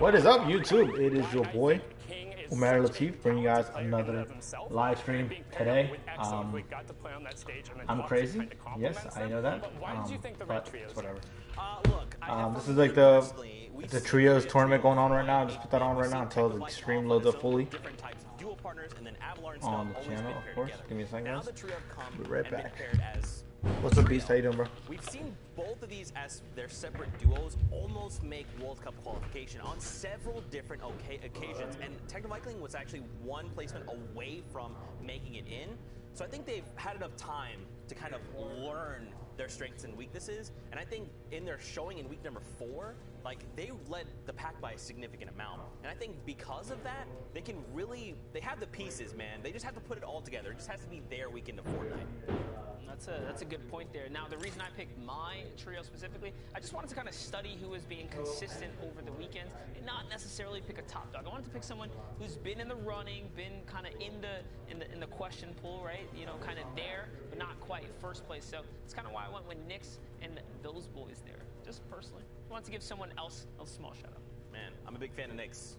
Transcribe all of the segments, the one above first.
What is up, YouTube? It is your boy, UMAIR-LATIF, bringing you guys another live stream today. I'm crazy. Yes, I know that. But it's whatever. This is like the trios tournament going on right now. I just put that on right now until the stream loads up fully on the channel, of course. Give me a second, guys. Be right back. What's up, Beast? How you doing, bro? We've seen both of these as their separate duos almost make World Cup qualification on several different occasions, and Technocycling was actually one placement away from making it in. So I think they've had enough time to kind of learn their strengths and weaknesses, and I think in their showing in week number 4, like, they led the pack by a significant amount. And I think because of that, they can really, they have the pieces, man. They just have to put it all together. It just has to be their week into Fortnite. That's a good point there. Now, the reason I picked my trio specifically, I just wanted to kind of study who was being consistent over the weekends and not necessarily pick a top dog. I wanted to pick someone who's been in the running, been kind of in the question pool, right? You know, kind of there, but not quite first place. So it's kind of why I went with Nyx and those boys there. Just personally, I wanted to give someone else a small shout out. Man, I'm a big fan of Nyx.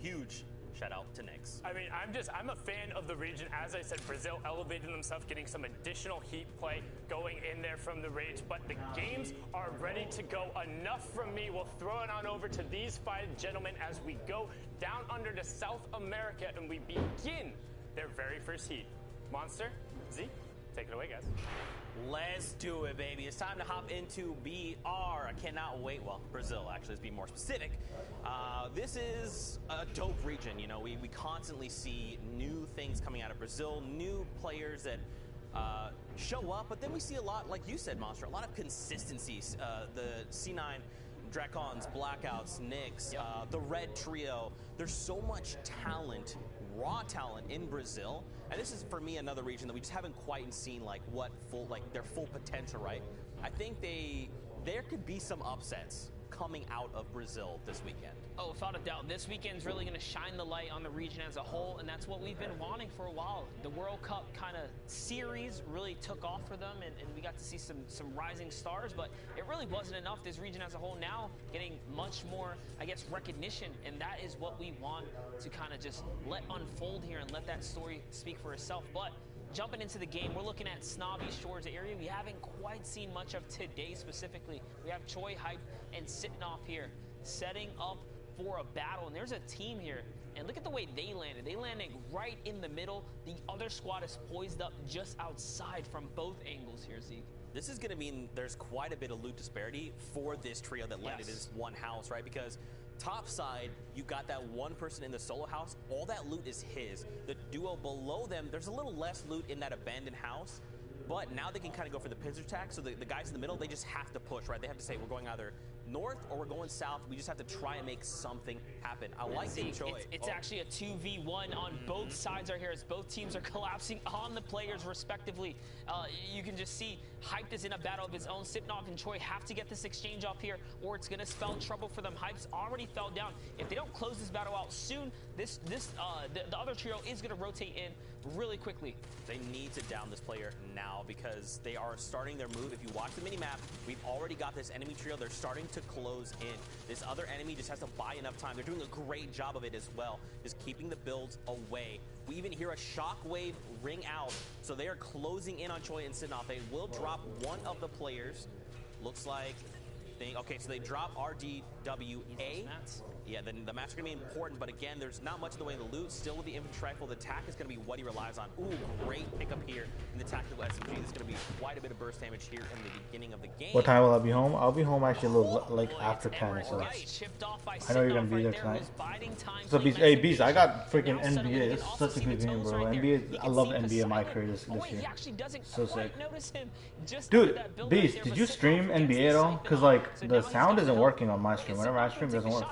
Huge shout out to Nyx. I mean, I'm a fan of the region. As I said, Brazil elevating themselves, getting some additional heat play going in there from the Rage, but the games are ready to go. Enough from me. We'll throw it on over to these 5 gentlemen as we go down under to South America and we begin their very first heat. Monster, Z, take it away, guys. Let's do it, baby. It's time to hop into BR. I cannot wait. Well, Brazil, actually, let's be more specific. This is a dope region. You know, we constantly see new things coming out of Brazil, new players that show up, but then we see a lot, like you said, Monster, a lot of consistencies. The C9 Drakons, Blackouts, Nyx, the Red Trio. There's so much talent, raw talent in Brazil, and this is for me another region that we just haven't quite seen like their full potential, right? I think there could be some upsets coming out of Brazil this weekend. Oh, without a doubt, this weekend's really going to shine the light on the region as a whole, and that's what we've been wanting for a while. The World Cup kind of series really took off for them, and we got to see some rising stars, but it really wasn't enough. This region as a whole now getting much more, I guess, recognition, and that is what we want to kind of just let unfold here and let that story speak for itself. But jumping into the game, we're looking at Snobby Shores area. We haven't quite seen much of today specifically. We have Choi, Hype, and Sitting Off here, setting up for a battle. And there's a team here, and look at the way they landed. They landed right in the middle. The other squad is poised up just outside from both angles here, Zeke. This is going to mean there's quite a bit of loot disparity for this trio that landed in this one house, right? Because top side, you got that one person in the solo house. All that loot is his. The duo below them, there's a little less loot in that abandoned house, but now they can kind of go for the pincer attack. So the guys in the middle, they just have to push, right? They have to say, we're going either north or we're going south. We just have to try and make something happen. I like seeing Choi. It's actually a 2v1 on both sides right here as both teams are collapsing on the players respectively. You can just see Hype is in a battle of his own. Sitting Off and Choi have to get this exchange off here or it's going to spell trouble for them. Hype's already fell down. If they don't close this battle out soon, the other trio is going to rotate in really quickly. They need to down this player now because they are starting their move. If you watch the mini-map, we've already got this enemy trio. They're starting to close in. This other enemy just has to buy enough time. They're doing a great job of it as well, just keeping the builds away. We even hear a shockwave ring out, so they are closing in on Choi and Sitting Off. They will drop one of the players. Looks like okay, so they drop RDWA. Yeah, then the mats are going to be important, but again, there's not much in the way of the loot. Still with the infantry rifle, the attack is going to be what he relies on. Ooh, great pickup here in the tactical SMG. There's going to be quite a bit of burst damage here in the beginning of the game. What time will I be home? I'll be home actually a little like after 10, so I know you're going to be there tonight. So hey, Beast, I got freaking NBA. It's such a good game, bro. NBA, I love NBA in my career this year. So sick. Dude, Beast, did you stream NBA at all? Because like the sound isn't working on my stream. Whenever I stream, it doesn't work.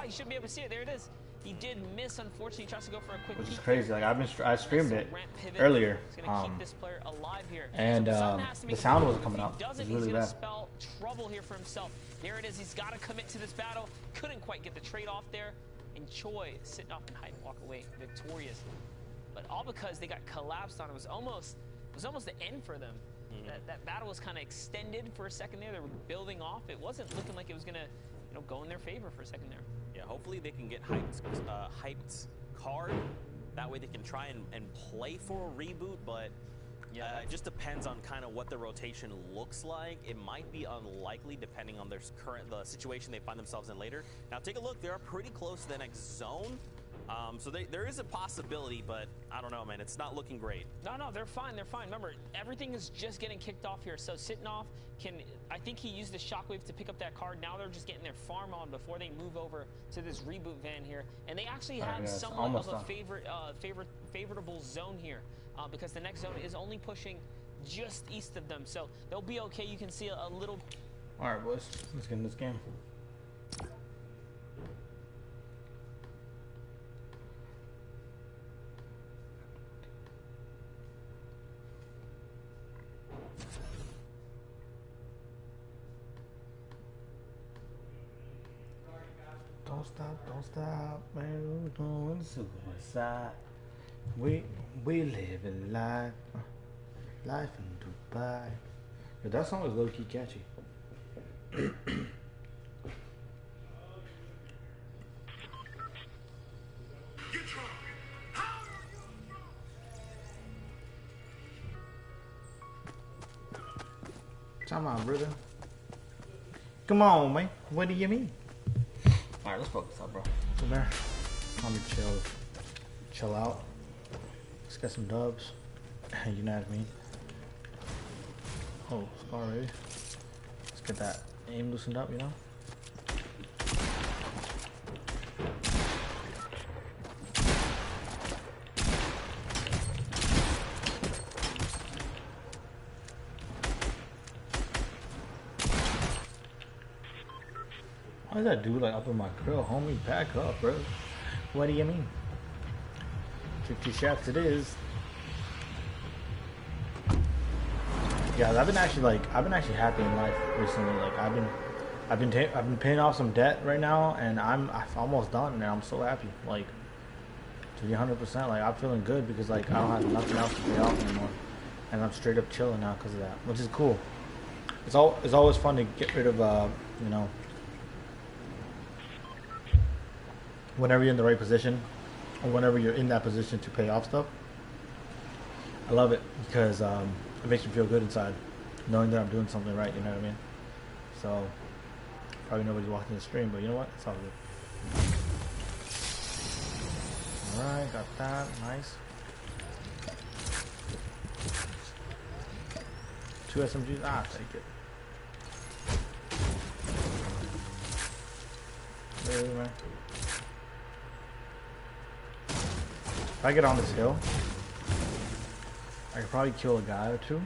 See it, there it is. He did miss, unfortunately. He tries to go for a quick which is crazy. Like I streamed it earlier, and the sound wasn't coming out. It was really bad. Spell trouble here for himself. There it is. He's got to commit to this battle. Couldn't quite get the trade off there, and Choi Sitting Off and Hype walk away victorious. But all because they got collapsed on. It was almost the end for them. That battle was kind of extended for a second there. They were building off. It wasn't looking like it was gonna go in their favor for a second there. Yeah, hopefully they can get hyped card. That way they can try and play for a reboot, but it just depends on kind of what the rotation looks like. It might be unlikely depending on the situation they find themselves in later. Now take a look, they are pretty close to the next zone. So there is a possibility, but I don't know, man. It's not looking great. No, they're fine. They're fine. Remember, everything is just getting kicked off here. So sitting off I think he used the shockwave to pick up that card. Now they're just getting their farm on before they move over to this reboot van here. And they actually have somewhat of a favorable zone here because the next zone is only pushing just east of them. So they'll be okay. You can see a little. All right, boys. Let's get in this game. Don't stop, man. We're doing suicide. We living life in Dubai. But that song is low key catchy. Come on, brother. Come on, man. What do you mean? Alright, let's focus up, bro. Come here. Let me chill out. Let's get some dubs. You know what I mean? Oh, Scar ready. Let's get that aim loosened up, you know? Why is that dude like up in my grill? Homie, back up, bro. What do you mean? 50 shots it is. Yeah, I've been actually happy in life recently. Like I've been paying off some debt right now, and I'm almost done, and I'm so happy. Like to be 100%, like I'm feeling good because like I don't have nothing else to pay off anymore, and I'm straight up chilling now because of that, which is cool. It's always fun to get rid of you know, whenever you're in the right position, or whenever you're in that position to pay off stuff. I love it because it makes me feel good inside, knowing that I'm doing something right, you know what I mean? So, probably nobody's watching the stream, but you know what? It's all good. Alright, got that. Nice. 2 SMGs. Ah, take it. Really, man. If I get on this hill, I could probably kill a guy or two.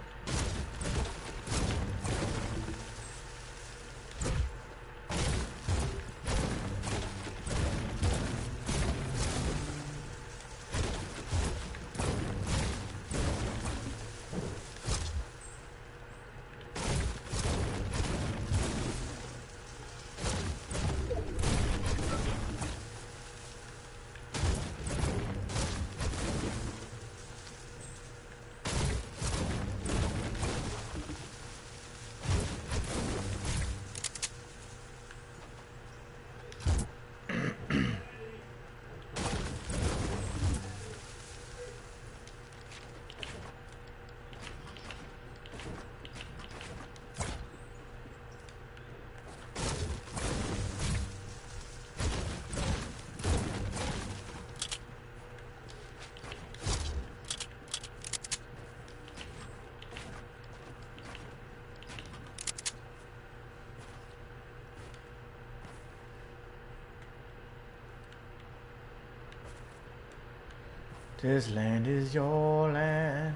This land is your land.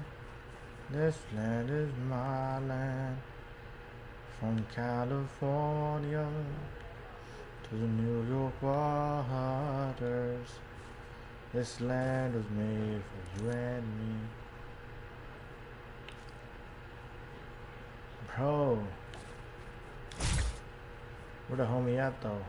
This land is my land. From California to the New York waters. This land was made for you and me. Bro, where the homie at though?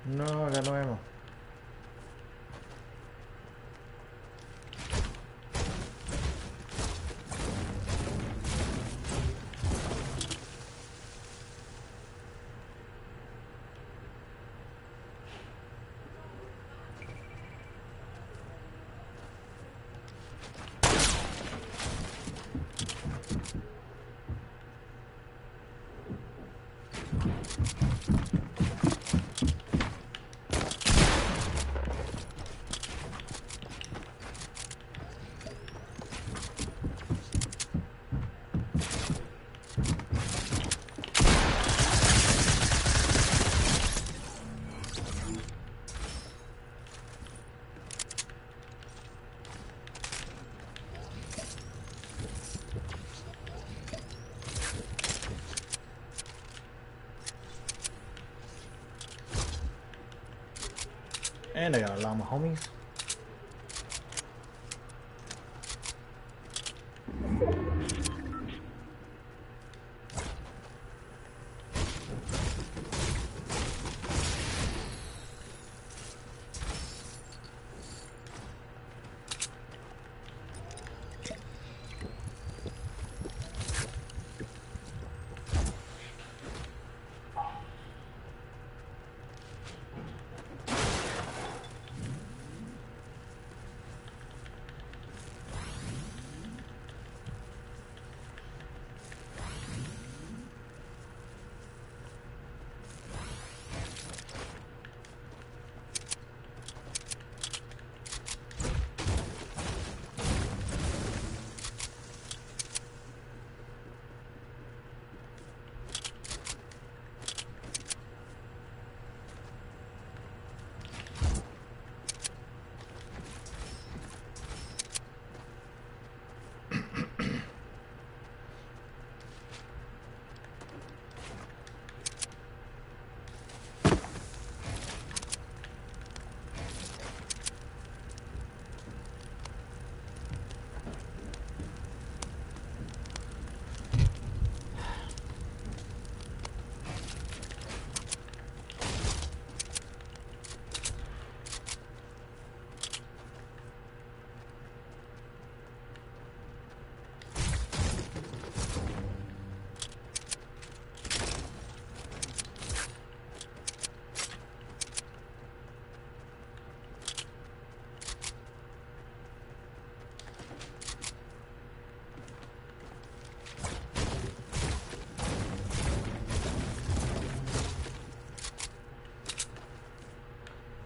No, I got no ammo. And I got a lot of homies.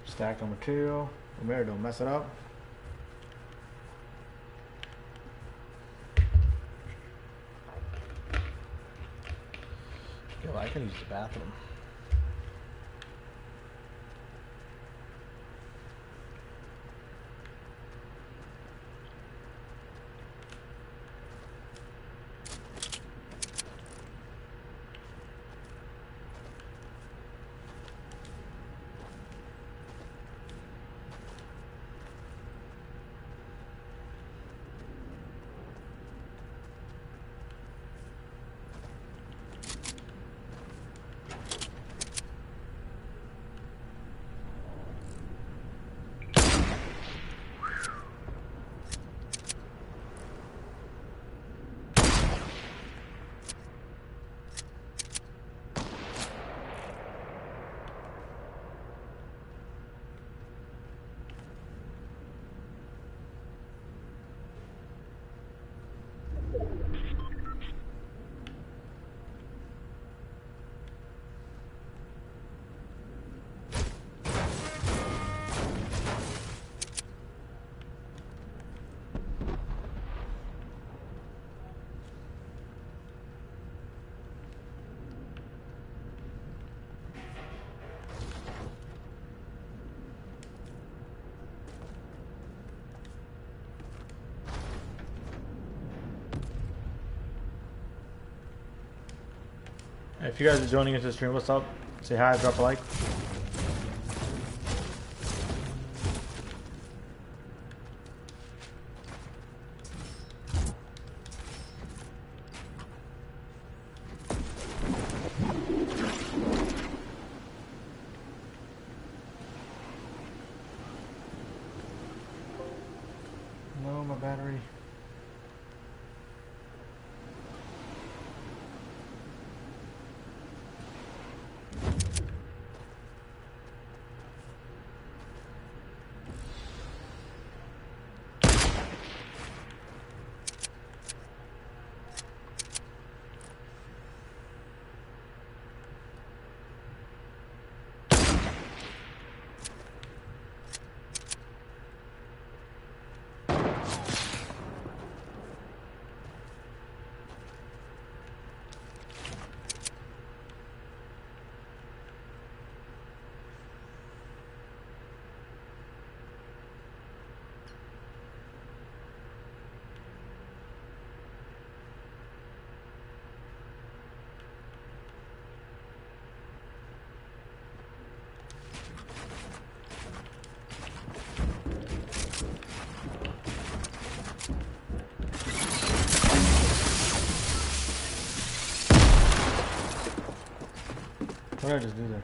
Stack of material. UMAIR, don't mess it up. Yo, I can use the bathroom. If you guys are joining into the stream, what's up? Say hi, drop a like. What did I just do there?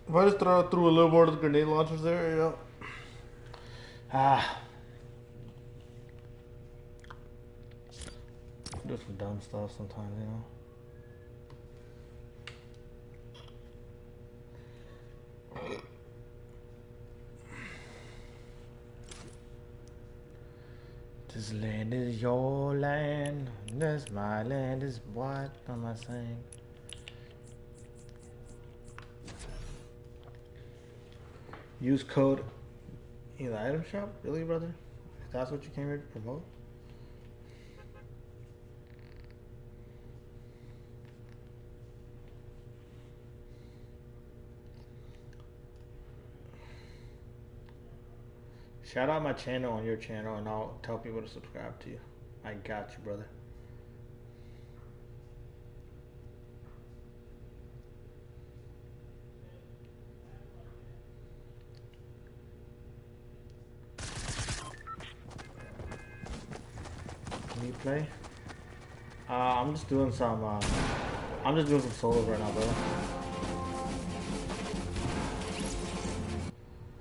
If I just threw a little more of the grenade launchers there, yeah. Do some dumb stuff sometimes, you know. This land is your land, this my land is what am I saying? Use code in the item shop? Really, brother? If that's what you came here to promote? Shout out my channel on your channel and I'll tell people to subscribe to you. I got you, brother. Can you play? I'm just doing some solo right now, brother.